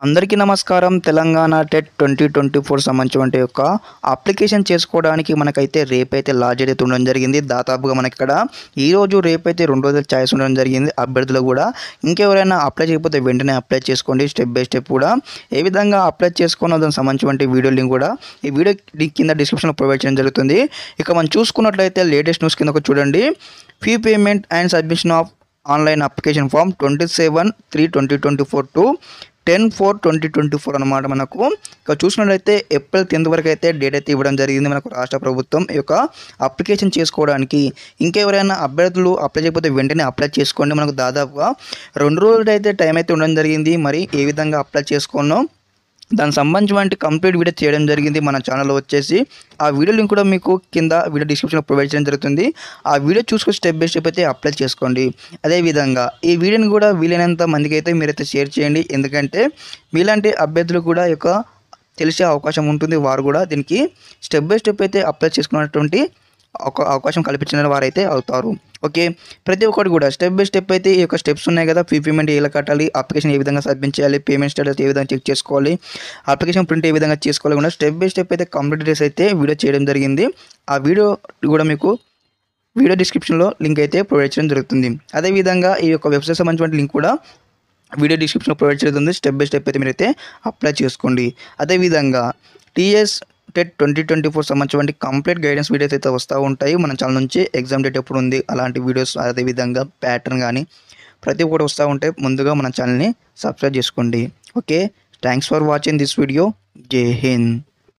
అందరికీ నమస్కారం. తెలంగాణ టెట్ 2024 సంబంధించిన యొక్క అప్లికేషన్ చేసుకోవడానికి మనకైతే రేపైతే లాస్ట్ డేట్ ఉండడం జరిగింది. దాదాపుగా మనకి ఇక్కడ ఈరోజు రేపైతే 2 రోజుల ఛాయిస్ ఉండడం జరిగింది. అభ్యర్థులు కూడా ఇంకెవరైనా అప్లై చేయకపోతే వెంటనే అప్లై చేసుకోండి. స్టెప్ బై స్టెప్ కూడా ఏ విధంగా అప్లై చేసుకోనో దానికి సంబంధించిన వీడియో లింక్ కూడా ఈ వీడియో కింద డిస్క్రిప్షన్లో ప్రొవైడ్ చేయడం జరుగుతుంది. ఇక మనం చూసుకున్నట్లయితే లేటెస్ట్ న్యూస్ కింద చూడండి. Fee payment and submission of online application form 27/3/2024 to 10/4/2024 అనమాట. మనకు ఇక్కడ చూసినట్లయితే ఏప్రిల్ 10 వరకు అయితే డేట్ అయితే ఇవ్వడం జరిగింది మనకు రాష్ట్ర ప్రభుత్వం. ఈ యొక్క అప్లికేషన్ చేసుకోవడానికి ఇంకెవరైనా అభ్యర్థులు అప్లై చేయకపోతే వెంటనే అప్లై చేసుకోండి. మనకు దాదాపుగా 2 రోజులు అయితే టైం అయితే ఉండడం జరిగింది. మరి ఏ విధంగా అప్లై చేసుకోనో దానికి సంబంధించిన కంప్లీట్ వీడియో చేయడం జరిగింది మన ఛానల్లో వచ్చేసి. ఆ వీడియో లింక్ కూడా మీకు కింద వీడియో డిస్క్రిప్షన్లో ప్రొవైడ్ చేయడం జరుగుతుంది. ఆ వీడియో చూసుకొని స్టెప్ బై స్టెప్ అయితే అప్లై చేసుకోండి. అదేవిధంగా ఈ వీడియోని కూడా వీలైనంత మందికి అయితే మీరైతే షేర్ చేయండి. ఎందుకంటే మీలాంటి అభ్యర్థులు కూడా తెలిసే అవకాశం ఉంటుంది. వారు కూడా దీనికి స్టెప్ బై స్టెప్ అయితే అప్లై చేసుకున్నటువంటి ఒక అవకాశం కల్పించిన వారైతే అవుతారు. ఓకే, ప్రతి ఒక్కటి కూడా స్టెప్ బై స్టెప్ అయితే ఈ యొక్క స్టెప్స్ ఉన్నాయి కదా. ఫీ పేమెంట్ ఎలా కట్టాలి, అప్లికేషన్ ఏ విధంగా సబ్మిట్ చేయాలి, పేమెంట్ స్టేటస్ ఏ విధంగా చెక్ చేసుకోవాలి, అప్లికేషన్ ప్రింట్ ఏ విధంగా చేసుకోవాలి కూడా స్టెప్ బై స్టెప్ అయితే కంప్లీట్ డేస్ అయితే వీడియో చేయడం జరిగింది. ఆ వీడియో కూడా మీకు వీడియో డిస్క్రిప్షన్లో లింక్ అయితే ప్రొవైడ్ చేయడం జరుగుతుంది. అదేవిధంగా ఈ యొక్క వెబ్సైట్ సంబంధించిన లింక్ కూడా వీడియో డిస్క్రిప్షన్లో ప్రొవైడ్ చేస్తుంది. స్టెప్ బై స్టెప్ అయితే మీరైతే అప్లై చేసుకోండి. అదేవిధంగా టీఎస్ టెట్ 2024 సంబంధించిన కంప్లీట్ గైడెన్స్ వీడియోస్ అయితే వస్తూ ఉంటాయి మన ఛానల్ నుంచి. ఎగ్జామ్ డేట్ ఎప్పుడు ఉంది అలాంటి వీడియోస్, అదేవిధంగా ప్యాటర్న్ కానీ ప్రతి ఒక్కటి వస్తూ ఉంటాయి. ముందుగా మన ఛానల్ని సబ్స్క్రైబ్ చేసుకోండి. Okay, thanks for watching this video. జై హింద్.